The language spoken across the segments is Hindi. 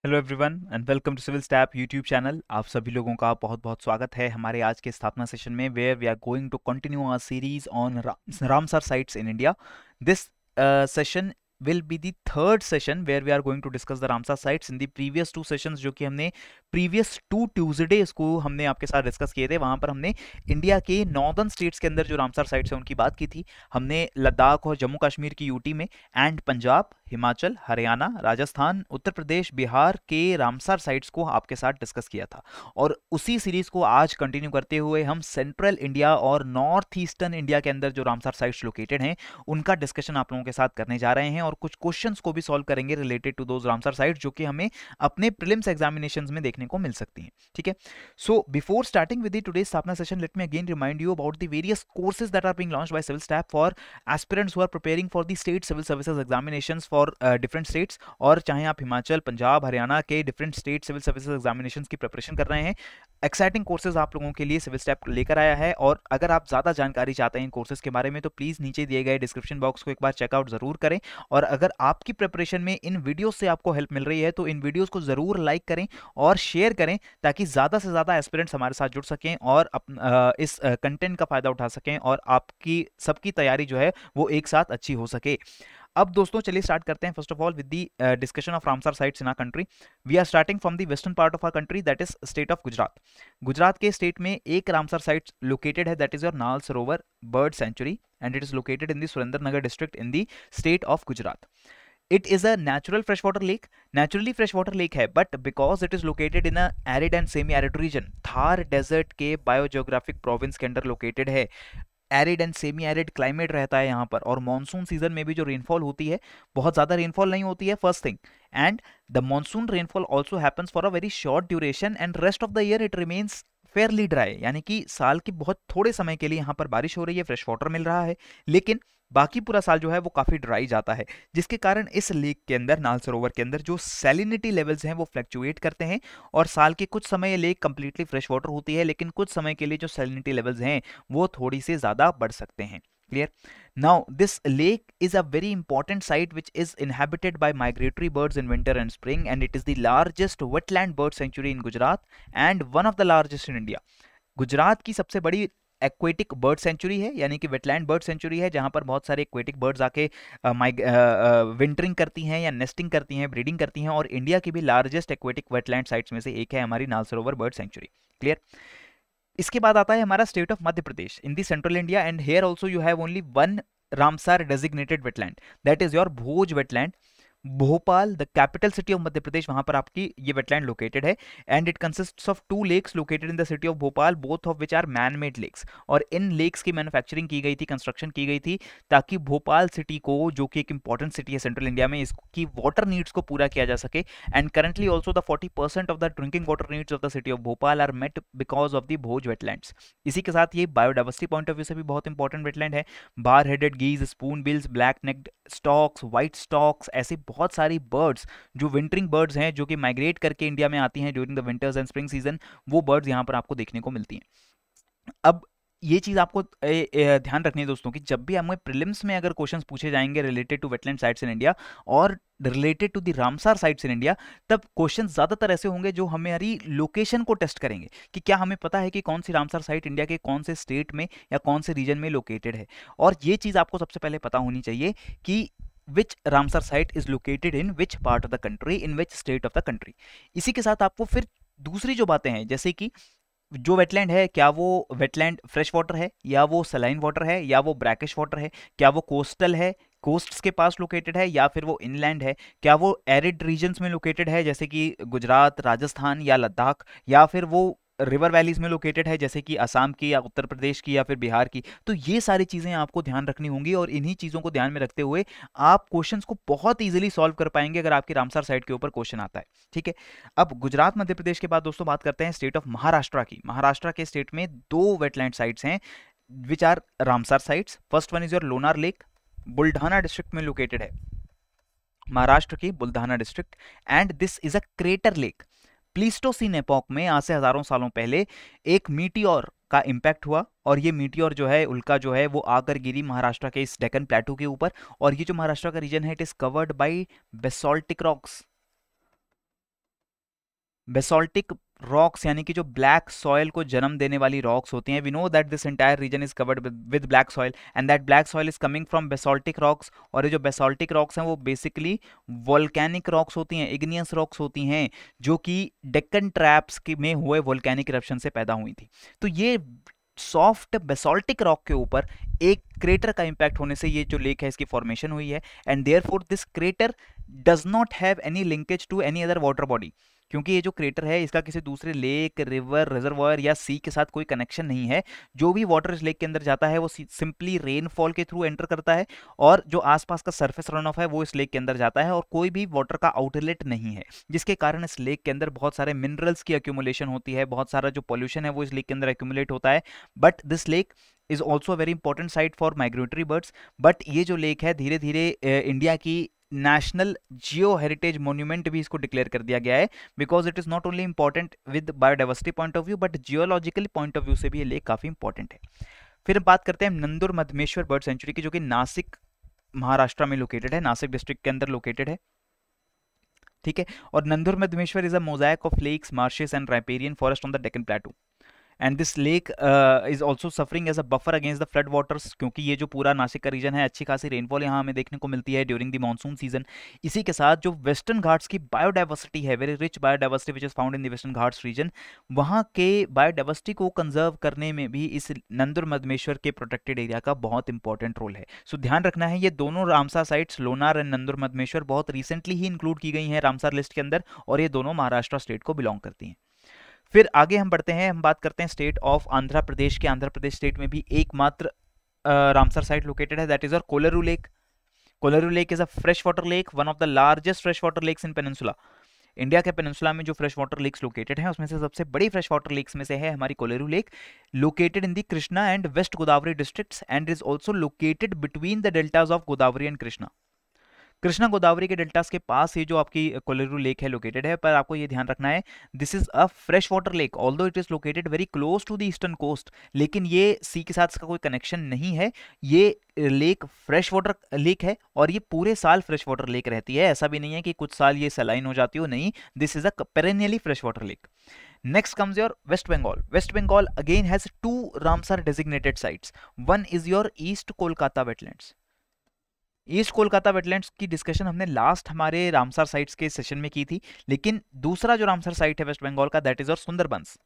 Hello everyone and welcome to civil step YouTube channel. आप सभी लोगों का बहुत बहुत स्वागत है हमारे आज के स्थापना सेशन में, where we are going to continue our series on Ramsar sites in India. This session will be the third session where we are going to discuss the Ramsar sites. In the previous two sessions जो कि हमने previous two Tuesdays को हमने आपके साथ डिस्कस किए थे, वहां पर हमने इंडिया के नॉर्दर्न स्टेट्स के अंदर जो रामसर साइट्स हैं उनकी बात की थी। हमने लद्दाख और जम्मू कश्मीर की यूटी में एंड पंजाब, हिमाचल, हरियाणा, राजस्थान, उत्तर प्रदेश, बिहार के रामसर साइट्स को आपके साथ डिस्कस किया था। और उसी सीरीज को आज कंटिन्यू करते हुए हम सेंट्रल इंडिया और नॉर्थ ईस्टर्न इंडिया के अंदर जो रामसर साइट्स लोकेटेड हैं उनका डिस्कशन आप लोगों के साथ करने जा रहे हैं और कुछ क्वेश्चंस को भी सॉल्व करेंगे related to those Ramsar sites जो कि हमें अपने प्रीलिम्स एग्जामिनेशंस में देखने को मिल सकती हैं। ठीक है, so before starting with the today's स्थापना session, let me again remind you about the various courses that are being launched by civil staff for aspirants who are preparing for the state civil services examinations for different states. और चाहे आप हिमाचल, पंजाब, हरियाणा के different state civil services examinations की प्रिपरेशन कर रहे हैं, एक्साइटिंग कोर्सेज आप लोगों के लिए सिविल स्टैप लेकर आया है। और अगर आप ज़्यादा जानकारी चाहते हैं इन कोर्सेज के बारे में तो प्लीज़ नीचे दिए गए डिस्क्रिप्शन बॉक्स को एक बार चेकआउट ज़रूर करें। और अगर आपकी प्रिपरेशन में इन वीडियोस से आपको हेल्प मिल रही है तो इन वीडियोस को ज़रूर लाइक करें और शेयर करें ताकि ज़्यादा से ज़्यादा एस्पिरेंट्स हमारे साथ जुड़ सकें और इस कंटेंट का फ़ायदा उठा सकें और आपकी सबकी तैयारी जो है वो एक साथ अच्छी हो सके। अब दोस्तों चलिए स्टार्ट करते हैं first of all with the discussion of Ramsar sites in our country. We are starting from the western part of our country, that is state of Gujarat. Gujarat के स्टेट में एक रामसर साइट लोकेटेड है, that is your Nal Sarovar bird sanctuary and it is located in the Surendranagar district in the state of Gujarat. It is a natural freshwater lake. Naturally freshwater lake है, but because it is located in a arid and semi-arid region, Thar desert के बायोजियोग्राफिक प्रोविंस के अंदर लोकेटेड है। Arid and semi arid climate रहता है यहाँ पर और मॉनसून सीजन में भी जो रेनफॉल होती है बहुत ज़्यादा रेनफॉल नहीं होती है, first thing. And the monsoon rainfall also happens for a very short duration and rest of the year it remains Fairlie dry, यानी कि साल के बहुत थोड़े समय के लिए यहाँ पर बारिश हो रही है, फ्रेश वाटर मिल रहा है, लेकिन बाकी पूरा साल जो है वो काफ़ी ड्राई जाता है, जिसके कारण इस लेक के अंदर, नाल सरोवर के अंदर जो सैलिनिटी लेवल्स हैं वो फ्लक्चुएट करते हैं और साल के कुछ समय ये लेक कंप्लीटली फ्रेश वाटर होती है, लेकिन कुछ समय के लिए जो सैलिनिटी लेवल्स हैं वो थोड़ी से ज़्यादा बढ़ सकते हैं। Clear? Now, this lake is a very important site which is inhabited by migratory birds in winter and spring, and it is the largest wetland bird sanctuary in Gujarat and one of the largest in India. Gujarat की सबसे बड़ी एक्वेटिक बर्ड सेंचुरी है, यानी कि वेटलैंड बर्ड सेंचुरी है, जहां पर बहुत सारे एक्वेटिक बर्ड्स आके विंटरिंग करती हैं या नेस्टिंग करती हैं, ब्रीडिंग करती हैं। और इंडिया की भी लार्जेस्ट एक्वेटिक वेटलैंड साइट्स में से एक है हमारी नाल सरोवर बर्ड सेंचुरी। क्लियर? इसके बाद आता है हमारा state of Madhya Pradesh in the central India, and here also you have only one Ramsar designated wetland, that is your Bhoj wetland. Bhopal the capital city of Madhya Pradesh, वहां पर आपकी ये वेटलैंड लोकेटेड है and it consists of two lakes located in the city of Bhopal, both of which are man made lakes. और इन लेक्स की मैन्युफैक्चरिंग की गई थी, कंस्ट्रक्शन की गई थी ताकि भोपाल सिटी को, जो कि एक इंपॉर्टेंट सिटी है सेंट्रल इंडिया में, इसकी वाटर नीड्स को पूरा किया जा सके। And currently also the 40% of the drinking water needs of the city of Bhopal are met because of the Bhoj wetlands. इसी के साथ ये बायोडाइवर्सिटी पॉइंट ऑफ व्यू से भी बहुत इंपॉर्टेंट वेटलैंड है। Bar headed geese, spoonbills, black necked storks, white storks, ऐसी बहुत सारी बर्ड्स जो विंटरिंग बर्ड्स हैं जो कि माइग्रेट करके इंडिया में आती हैं during the winters and spring season, वो बर्ड्स यहाँ पर आपको देखने को मिलती हैं। अब ये चीज आपको ध्यान रखनी है दोस्तों कि जब भी हमें प्रीलिम्स में अगर क्वेश्चंस पूछे जाएंगे related to wetland sites in India और related to the Ramsar sites in India, तब क्वेश्चन ज्यादातर ऐसे होंगे जो हमारी लोकेशन को टेस्ट करेंगे कि क्या हमें पता है कि कौन सी रामसर साइट इंडिया के कौन से स्टेट में या कौन से रीजन में लोकेटेड है। और ये चीज आपको सबसे पहले पता होनी चाहिए कि which Ramsar site is located in which part of the country, in which state of the country। इसी के साथ आपको फिर दूसरी जो बातें हैं, जैसे कि जो वेटलैंड है, क्या वो वेटलैंड फ्रेश वाटर है या वो सलाइन वाटर है या वो ब्रैकिश वाटर है, क्या वो कोस्टल है, कोस्ट्स के पास लोकेटेड है, या फिर वो इनलैंड है, क्या वो एरिड रीजन्स में लोकेटेड है जैसे कि गुजरात, राजस्थान या लद्दाख, या फिर वो रिवर वैलीज में लोकेटेड है जैसे कि असम की या उत्तर प्रदेश की या फिर बिहार की। तो ये सारी चीज़ें आपको ध्यान रखनी होंगी और इन्हीं चीज़ों को ध्यान में रखते हुए आप क्वेश्चंस को बहुत इजीली सॉल्व कर पाएंगे अगर आपकी रामसर साइट के ऊपर क्वेश्चन आता है। ठीक है, अब गुजरात मध्य प्रदेश के बाद दोस्तों बात करते हैं स्टेट ऑफ महाराष्ट्र की। महाराष्ट्र के स्टेट में दो वेटलैंड साइट्स हैं which are Ramsar sites. First one is your Lonar lake, Buldhana district में लोकेटेड है, महाराष्ट्र की Buldhana district, and this is a crater lake. Pleistocene epoch में आज से हजारों सालों पहले एक मीटियोर का इम्पैक्ट हुआ और ये मीटियोर जो है उल्का जो है वो आकर गिरी महाराष्ट्र के इस डेक्कन प्लेटू के ऊपर। और ये जो महाराष्ट्र का रीजन है it is covered by basaltic rocks. Basaltic rocks यानी कि जो ब्लैक सॉइल को जन्म देने वाली रॉक्स होती हैं, we know that this entire region is covered with black soil and that black soil is coming from basaltic rocks. और ये जो बेसोल्टिक रॉक्स हैं वो बेसिकली वोल्केनिक रॉक्स होती हैं, इग्नियस रॉक्स होती हैं, जो कि डेक्कन ट्रैप्स में हुए वोल्केनिक इरप्शन से पैदा हुई थी। तो ये सॉफ्ट बेसोल्टिक रॉक के ऊपर एक क्रेटर का इंपैक्ट होने से ये जो लेक है इसकी फॉर्मेशन हुई है, and therefore this crater does not have any linkage to any other water body. क्योंकि ये जो क्रेटर है इसका किसी दूसरे लेक, रिवर, रिजर्वायर या सी के साथ कोई कनेक्शन नहीं है। जो भी वाटर इस लेक के अंदर जाता है वो सिंपली रेनफॉल के थ्रू एंटर करता है, और जो आसपास का सरफेस रन ऑफ है वो इस लेक के अंदर जाता है, और कोई भी वाटर का आउटलेट नहीं है, जिसके कारण इस लेक के अंदर बहुत सारे मिनरल्स की एक्यूमुलेशन होती है, बहुत सारा जो पॉल्यूशन है वो इस लेक के अंदर एक्यूमुलेट होता है। But this lake is also a very important site for migratory birds. But ये जो लेक है धीरे धीरे इंडिया की नेशनल जियो हेरिटेज मोन्यूमेंट भी इसको डिक्लेयर कर दिया गया है, because it is not only important with biodiversity point of view but geological point of view से भी ये लेक काफी इंपॉर्टेंट है। फिर बात करते हैं नंदुर मधमेश्वर बर्ड सेंचुरी की, जो कि नासिक महाराष्ट्र में लोकेटेड है, नासिक डिस्ट्रिक्ट के अंदर लोकेटेड है। ठीक है, और Nandur Madhmeshwar is a mosaic of lakes, marshes and riparian forest on the Deccan plateau. And this lake is also suffering as a buffer against the flood waters, क्योंकि ये जो पूरा नासिक का रीजन है अच्छी खासी रेनफॉल यहाँ हमें देखने को मिलती है ड्यूरिंग द मानसून सीजन। इसी के साथ जो वेस्टर्न घाट्स की बायोडाइवर्सिटी है, very rich biodiversity which is found in the Western Ghats region, वहाँ के बायोडाइवर्सिटी को कंजर्व करने में भी इस नंदुर मधमेश्वर के प्रोटेक्टेड एरिया का बहुत इंपॉर्टेंट रोल है। सो ध्यान रखना है, ये दोनों Ramsar sites, Lonar and Nandur Madhmeshwar, बहुत रिसेंटली ही इंक्लूड की गई हैं रामसार लिस्ट के अंदर, और ये दोनों महाराष्ट्र स्टेट को बिलोंग करती हैं। फिर आगे हम बढ़ते हैं, हम बात करते हैं स्टेट ऑफ आंध्र प्रदेश के। आंध्र प्रदेश स्टेट में भी एकमात्र रामसर साइट लोकेटेड है, that is our Kolleru lake. Kolleru lake is a fresh water lake, one of the largest fresh water lakes in peninsula. India के पेनिनसुला में जो फ्रेश वाटर लेक्स लोकेटेड हैं उसमें से सबसे बड़ी फ्रेश वाटर लेक्स में से है हमारी Kolleru lake, located in the Krishna and West Godavari districts, and is also located between the deltas of Godavari and Krishna. Krishna Godavari के डेल्टास के पास ये जो आपकी कोलेरू लेक है लोकेटेड है, पर आपको ये ध्यान रखना है this is a fresh water lake, although it is located very close to the eastern coast, लेकिन ये सी के साथ इसका कोई कनेक्शन नहीं है। ये लेक फ्रेश वाटर लेक है और ये पूरे साल फ्रेश वाटर लेक रहती है, ऐसा भी नहीं है कि कुछ साल ये सलाइन हो जाती हो, नहीं, this is a perennially fresh water lake. Next comes your West Bengal. West Bengal again has two Ramsar designated sites. One is your East Kolkata wetlands. East Kolkata wetlands की डिस्कशन हमने लास्ट हमारे रामसर साइट्स के सेशन में की थी, लेकिन दूसरा जो रामसर साइट है वेस्ट बंगाल का, दैट इज और Sundarbans,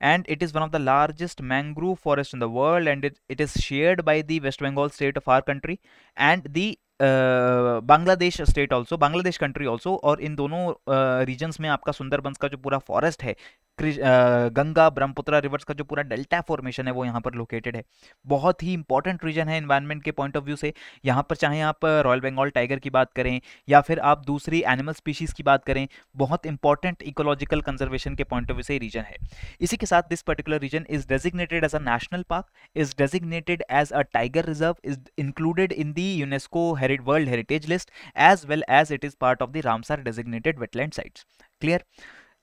and it is one of the largest mangrove forest in the world, and it is shared by the West Bengal state of our country and the Bangladesh state also, Bangladesh country also. और इन दोनों रीजन्स में आपका सुंदरबंस का जो पूरा फॉरेस्ट है, गंगा ब्रह्मपुत्र रिवर्स का जो पूरा डेल्टा फॉर्मेशन है वो यहाँ पर लोकेटेड है। बहुत ही इंपॉर्टेंट रीजन है एनवायरनमेंट के पॉइंट ऑफ व्यू से। यहाँ पर चाहे आप रॉयल बंगाल टाइगर की बात करें या फिर आप दूसरी एनिमल स्पीशीज की बात करें, बहुत इंपॉर्टेंट इकोलॉजिकल कंजर्वेशन के पॉइंट ऑफ व्यू से रीजन है। इसी के साथ this particular region is designated as a national park, is designated as a tiger reserve, is included in the UNESCO world heritage list, as well as it is part of the Ramsar designated wetland sites. Clear?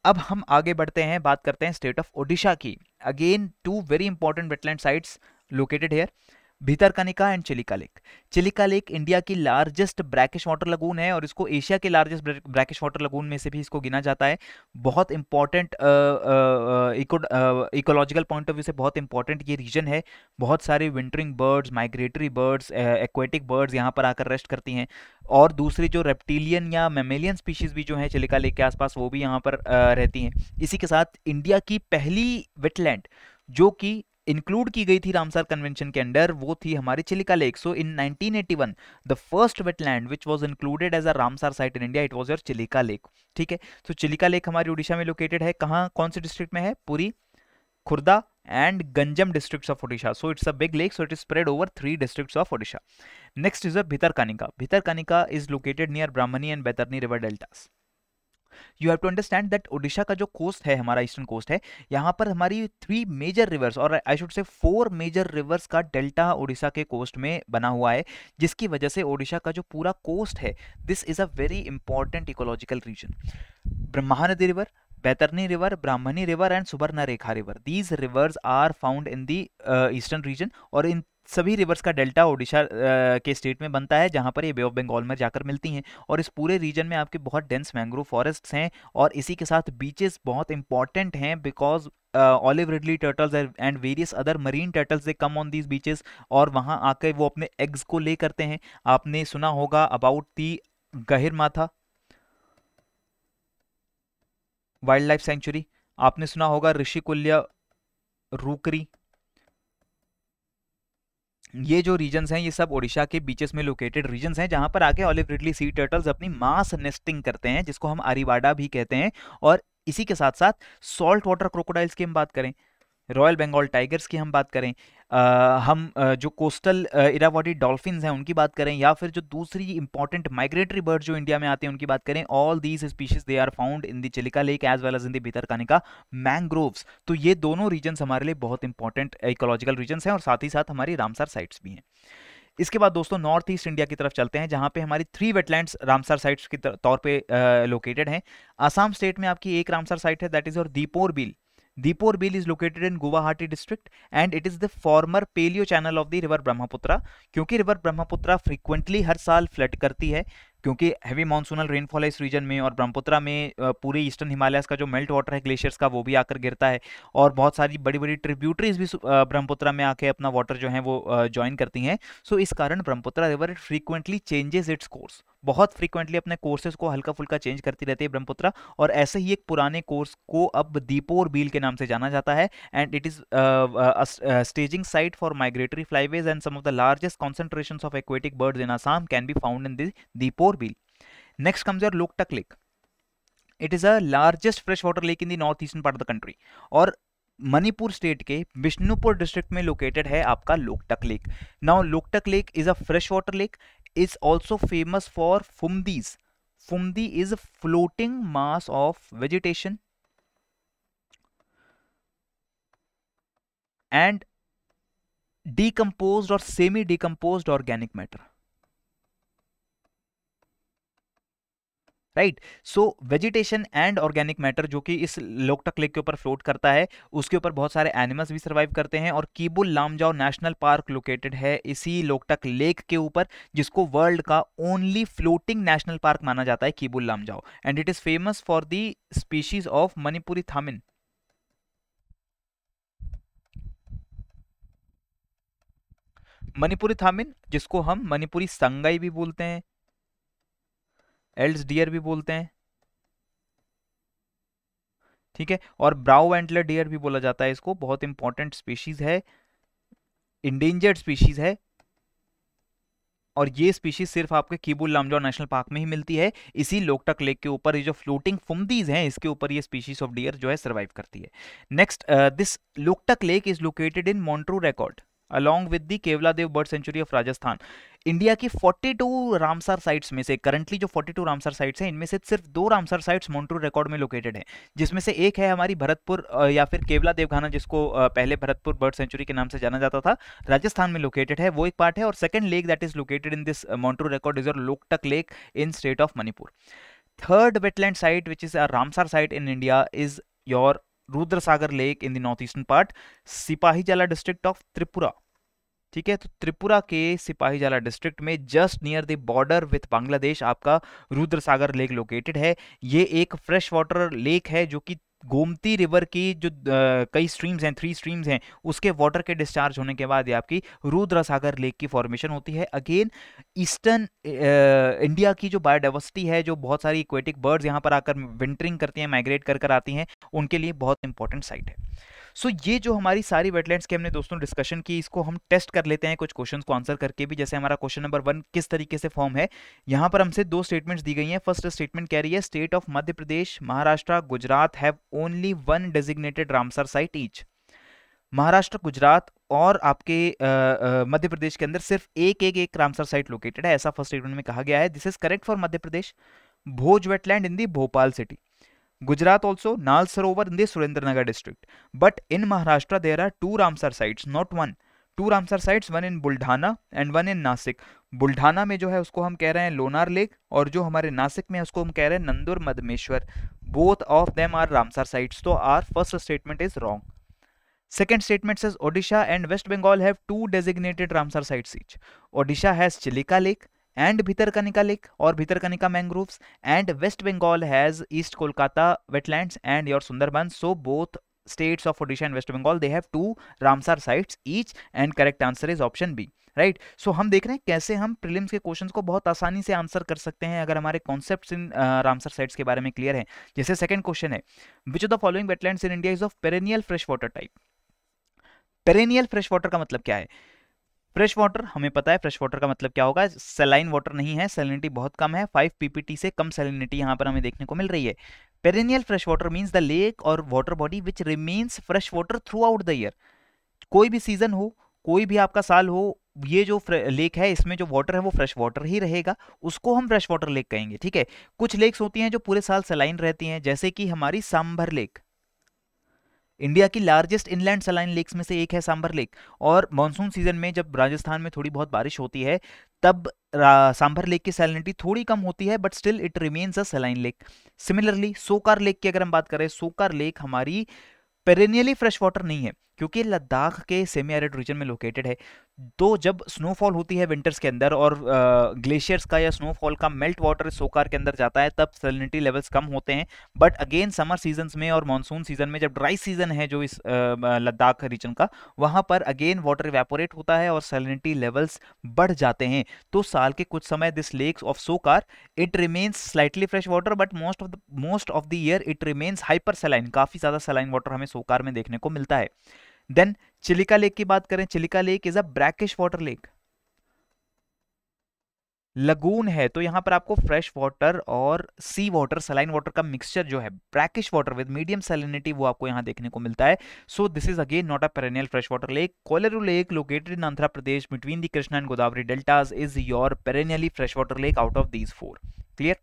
अब हम आगे बढ़ते हैं, बात करते हैं स्टेट ऑफ ओडिशा की। Again two very important wetland sites located here, Bhitarkanika and Chilika lake. Chilika lake India की लार्जेस्ट ब्रैकिश वाटर लगून है और इसको एशिया के लार्जेस्ट ब्रैकिश वाटर लगून में से भी इसको गिना जाता है। बहुत important ecological point of view से बहुत इंपॉर्टेंट ये रीजन है। बहुत सारे wintering birds, migratory birds, aquatic birds यहाँ पर आकर रेस्ट करती हैं, और दूसरी जो रेप्टिलियन या मेमेलियन स्पीशीज भी जो है चिलिका लेक के आसपास वो भी यहाँ पर रहती हैं। इसी के साथ इंडिया की पहली वेटलैंड जो कि इंक्लूड की गई थी रामसर कन्वेंशन के अंडर, वो थी हमारी Chilika lake. So in 1981 the first wetland which was included as a Ramsar site in India, it was your Chilika lake. ठीक है, तो चिलिका लेक हमारी उड़ीसा में लोकेटेड है। कहाँ, कौन से डिस्ट्रिक्ट में है? Puri, Khurda and Ganjam districts of Odisha. So it's a big lake, so it is spread over 3 districts of Odisha. Next is Bhitarkanika. Bhitarkanika is located near Brahmani and Baitarani river deltas. You have to understand that Odisha का जो कोस्ट है, हमारा ईस्टर्न कोस्ट है, यहाँ पर हमारी 3 मेजर रिवर्स और आई शुड से 4 मेजर रिवर्स का डेल्टा ओडिशा के कोस्ट में बना हुआ है, जिसकी वजह से ओडिशा का जो पूरा कोस्ट है, this is a very important ecological region. Mahanadi river, Baitarani river, Brahmani river and Subarna Rekha river, these rivers are found in the eastern region. और इन सभी रिवर्स का डेल्टा ओडिशा के स्टेट में बनता है, जहां पर ये बे ऑफ बंगाल में जाकर मिलती हैं। और इस पूरे रीजन में आपके बहुत डेंस मैंग्रोव फॉरेस्ट्स हैं, और इसी के साथ बीचेस बहुत इंपॉर्टेंट हैं, because olive ridley turtles and various other marine turtles they come on these beaches, और वहां आकर वो अपने एग्स को ले करते हैं। आपने सुना होगा about the Gahirmatha wild life sanctuary, आपने सुना होगा ऋषिकुल्य रूकरी। ये जो रीजन्स हैं ये सब ओडिशा के बीचेस में लोकेटेड रीजन्स हैं, जहां पर आके ऑलिव रिडली सी टर्टल्स अपनी मास नेस्टिंग करते हैं, जिसको हम आरीवाडा भी कहते हैं। और इसी के साथ साथ सॉल्ट वाटर क्रोकोडाइल्स की हम बात करें, रॉयल बंगाल टाइगर्स की हम बात करें, जो कोस्टल इरावदी डॉल्फिन्स हैं उनकी बात करें, या फिर जो दूसरी इंपॉर्टेंट माइग्रेटरी बर्ड जो इंडिया में आते हैं उनकी बात करें, all these species they are found in the Chilika lake as well as in the Bhitarkanika mangroves. तो ये दोनों रीजन्स हमारे लिए बहुत इंपॉर्टेंट इकोलॉजिकल रीजन्स हैं, और साथ ही साथ हमारी रामसर साइट्स भी हैं। इसके बाद दोस्तों नॉर्थ ईस्ट इंडिया की तरफ चलते हैं, जहां पे हमारी 3 वेटलैंड्स रामसर साइट्स के तौर पे लोकेटेड हैं। आसाम स्टेट में आपकी एक रामसर साइट है, that is your Deepor bill. Deepor Bill is located in Guwahati district and it is the former paleo channel of the river Brahmaputra। क्योंकि रिवर ब्रह्मपुत्रा फ्रीक्वेंटली हर साल फ्लड करती है, क्योंकि हैवी मानसूनल रेनफॉल है इस रीजन में, और ब्रह्मपुत्रा में पूरे ईस्टर्न हिमालयस का जो मेल्ट वाटर है ग्लेशियर्स का वो भी आकर गिरता है, और बहुत सारी बड़ी बड़ी ट्रिब्यूटरीज भी ब्रह्मपुत्रा में आके अपना वाटर जो है वो ज्वाइन करती हैं। सो इस कारण Brahmaputra river frequently changes its course, बहुत फ्रीक्वेंटली अपने कोर्सेज को हल्का फुल्का चेंज करती रहती है ब्रह्मपुत्रा, और ऐसे ही एक पुराने कोर्स को अब दीपोर बील के नाम से जाना जाता है। And it is staging site for migratory flyways and some of the largest concentrations of aquatic birds in Assam can be found in the Deepor Bill. Next comes your Loktak Lake. It is a largest freshwater lake in the northeastern part of the country. और मणिपुर स्टेट के बिष्णुपुर डिस्ट्रिक्ट में लोकेटेड है आपका Loktak lake. Now Loktak lake is a fresh water lake, is also famous for phumdis. Phumdi is floating mass of vegetation and decomposed or semi decomposed organic matter, right. So vegetation and organic matter जो कि इस लोकटक लेक के ऊपर फ्लोट करता है, उसके ऊपर बहुत सारे एनिमल्स भी सर्वाइव करते हैं। और Keibul Lamjao national park located है इसी लोकटक लेक के ऊपर, जिसको वर्ल्ड का ओनली फ्लोटिंग नेशनल पार्क माना जाता है, Keibul Lamjao. And it is famous for the species of Manipuri thamin. Manipuri thamin जिसको हम मणिपुरी संगाई भी बोलते हैं, एल्स डियर भी बोलते हैं, ठीक है, और ब्राउ एंटलर डियर भी बोला जाता है इसको। बहुत इंपॉर्टेंट स्पीशीज है, इंडेंजर्ड स्पीशीज है, और ये स्पीशीज सिर्फ आपके कीबुल लामजाओ नेशनल पार्क में ही मिलती है। इसी लोकटक लेक के ऊपर ये जो फ्लोटिंग फुमदीज हैं इसके ऊपर ये स्पीशीज ऑफ डियर जो है सर्वाइव करती है। Next, this Loktak lake is located in Montreux record along with the Keoladeo bird sanctuary of Rajasthan. India की 42 रामसर साइट्स में से करंटली जो 42 रामसर साइट्स हैं इनमें से सिर्फ 2 रामसर साइट्स मोंट्रू रिकॉर्ड में लोकेटेड है, जिसमें से एक है हमारी भरतपुर या फिर केवलादेव घाना, जिसको पहले भरतपुर बर्ड सेंचुरी के नाम से जाना जाता था, राजस्थान में लोकेटेड है, वो एक पार्ट है। और second lake that is located in this Montreux record is your Loktak lake in state of Manipur. Third wetland site which is a Ramsar site in India is your Rudrasagar lake in the north eastern part, Sepahijala district of Tripura. ठीक है, तो त्रिपुरा के सिपाहीजला डिस्ट्रिक्ट में just near the border with Bangladesh आपका रुद्रसागर लेक लोकेटेड है। ये एक फ्रेश वाटर लेक है जो कि गोमती रिवर की जो कई स्ट्रीम्स हैं, 3 स्ट्रीम्स हैं, उसके वाटर के डिस्चार्ज होने के बाद ये आपकी रुद्रसागर लेक की फॉर्मेशन होती है। अगेन ईस्टर्न इंडिया की जो बायोडाइवर्सिटी है, जो बहुत सारी एक्वेटिक बर्ड्स यहाँ पर आकर विंटरिंग करती हैं, माइग्रेट कर आती हैं, उनके लिए बहुत इंपॉर्टेंट साइट है। सो ये जो हमारी सारी वेटलैंड्स की हमने दोस्तों डिस्कशन की, इसको हम टेस्ट कर लेते हैं कुछ क्वेश्चंस को आंसर करके भी। जैसे हमारा क्वेश्चन नंबर 1 किस तरीके से फॉर्म है, यहाँ पर हमसे 2 स्टेटमेंट्स दी गई हैं। फर्स्ट स्टेटमेंट कह रही है state of Madhya Pradesh, Maharashtra, Gujarat have only 1 designated Ramsar site each. Maharashtra, Gujarat और आपके मध्य प्रदेश के अंदर सिर्फ एक रामसर साइट लोकेटेड है, ऐसा फर्स्ट स्टेटमेंट में कहा गया है। This is correct for Madhya Pradesh, Bhoj wetland in the Bhopal city. Gujarat also, Nal Sarovar in the Surendranagar district. But in Maharashtra there are 2 Ramsar sites, not 1. 2 Ramsar sites, one in Buldhana and one in Nasik. Buldhana में जो है उसको हम कह रहे हैं लोनार लेक, और जो हमारे नासिक में है उसको हम कह रहे हैं Nandur Madhmeshwar. both of them are Ramsar sites. So our first statement is wrong. Second statement says Odisha and West Bengal have 2 designated Ramsar sites each. Odisha has Chilika Lake and Bhitarkanika Lake or Bhitarkanika mangroves, and West Bengal has East Kolkata wetlands and your Sundarbans. So both states of Odisha and West Bengal, they have 2 Ramsar sites each, and correct answer is option B. Right so हम देख रहे हैं कैसे हम प्रीलिम्स के क्वेश्चंस को बहुत आसानी से आंसर कर सकते हैं अगर हमारे कॉन्सेप्ट्स इन रामसर साइट्स के बारे में क्लियर है। जैसे सेकंड क्वेश्चन है, which of the following wetlands in India is of perennial fresh water type. Perennial fresh water का मतलब क्या है? फ्रेश वाटर हमें पता है, फ्रेश वाटर का मतलब क्या होगा, सलाइन वाटर नहीं है, सैलिनिटी बहुत कम है, 5 ppt से कम सैलिनिटी यहाँ पर हमें देखने को मिल रही है। Perennial fresh water means the lake और water body which remains fresh water throughout the year. कोई भी सीजन हो, कोई भी आपका साल हो, ये जो लेक है इसमें जो वाटर है वो फ्रेश वाटर ही रहेगा, उसको हम फ्रेश वाटर लेक कहेंगे। ठीक है, कुछ लेक्स होती हैं जो पूरे साल सलाइन रहती हैं, जैसे कि हमारी सांभर लेक, इंडिया की लार्जेस्ट इनलैंड सलाइन लेक्स में से एक है सांभर लेक, और मानसून सीजन में जब राजस्थान में थोड़ी बहुत बारिश होती है तब सांभर लेक की सैलिनिटी थोड़ी कम होती है, but still it remains a saline lake. Similarly Tso Kar lake की अगर हम बात करें, सोकार लेक हमारी पेरेनियली फ्रेश वाटर नहीं है क्योंकि लद्दाख के सेमी एरिड रीजन में लोकेटेड है। तो जब स्नोफॉल होती है विंटर्स के अंदर और ग्लेशियर्स का या स्नोफॉल का मेल्ट वाटर सोकार के अंदर जाता है, तब सैलिनिटी लेवल्स कम होते हैं। बट अगेन समर सीजन्स में और मानसून सीजन में, जब ड्राई सीजन है जो इस लद्दाख रीजन का, वहां पर अगेन वाटर इवेपोरेट होता है और सैलिनिटी लेवल्स बढ़ जाते हैं। तो साल के कुछ समय this lakes of Tso Kar it remains slightly fresh water, but most of the year it remains hyper saline, काफी ज्यादा सलाइन वाटर हमें सोकार में देखने को मिलता है। देन चिलिका लेक की बात करें, Chilika lake is a brackish water lake, lagoon है, तो यहां पर आपको फ्रेश वाटर और सी वाटर, सलाइन वाटर का मिक्सचर जो है, brackish water with medium salinity, वो आपको यहां देखने को मिलता है। So this is again not a perennial fresh water lake. Kolleru lake located in Andhra Pradesh between the Krishna and Godavari deltas is your perennially fresh water lake out of these 4। Clear.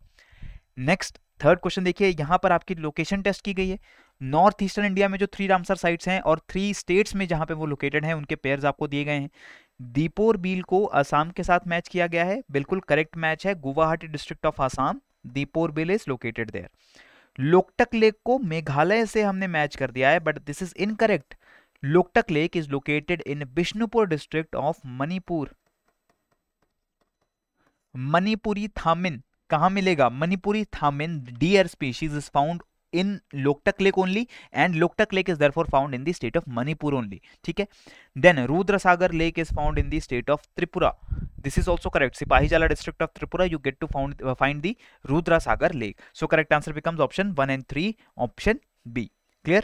Next third question देखिए, यहां पर आपकी लोकेशन टेस्ट की गई है। नॉर्थ ईस्टर्न इंडिया में जो 3 रामसर साइट्स हैं और 3 स्टेट्स में जहां पे वो लोकेटेड हैं, उनके पेयर्स आपको दिए गए हैं। दीपोर बील को असम के साथ मैच किया गया है, बिल्कुल करेक्ट मैच है, Guwahati district of Assam, Deepor Beel is located there. Loktak lake को मेघालय से हमने मैच कर दिया है, but this is incorrect. Loktak lake is located in Bishnupur district of Manipur. Manipuri thamin कहां मिलेगा? Manipuri thamin deer species is found in Loktak Lake only, and Loktak Lake is therefore found in the state of Manipur only. ठीक है। Then Rudrasagar Lake is found in the state of Tripura. This is also correct. Sipahijala district of Tripura, you get to find the Rudrasagar Lake. So correct answer becomes option 1 and 3, option B. Clear?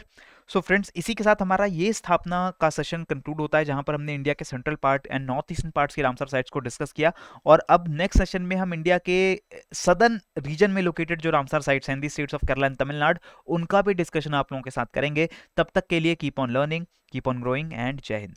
So friends, इसी के साथ हमारा ये स्थापना का सेशन कंक्लूड होता है, जहां पर हमने इंडिया के central part and north eastern parts की रामसर साइट्स को डिस्कस किया। और अब नेक्स्ट सेशन में हम इंडिया के सदर्न रीजन में लोकेटेड जो रामसर साइट्स हैं, the states of Kerala and Tamil Nadu, उनका भी डिस्कशन आप लोगों के साथ करेंगे। तब तक के लिए keep on learning, keep on growing and जय हिंद।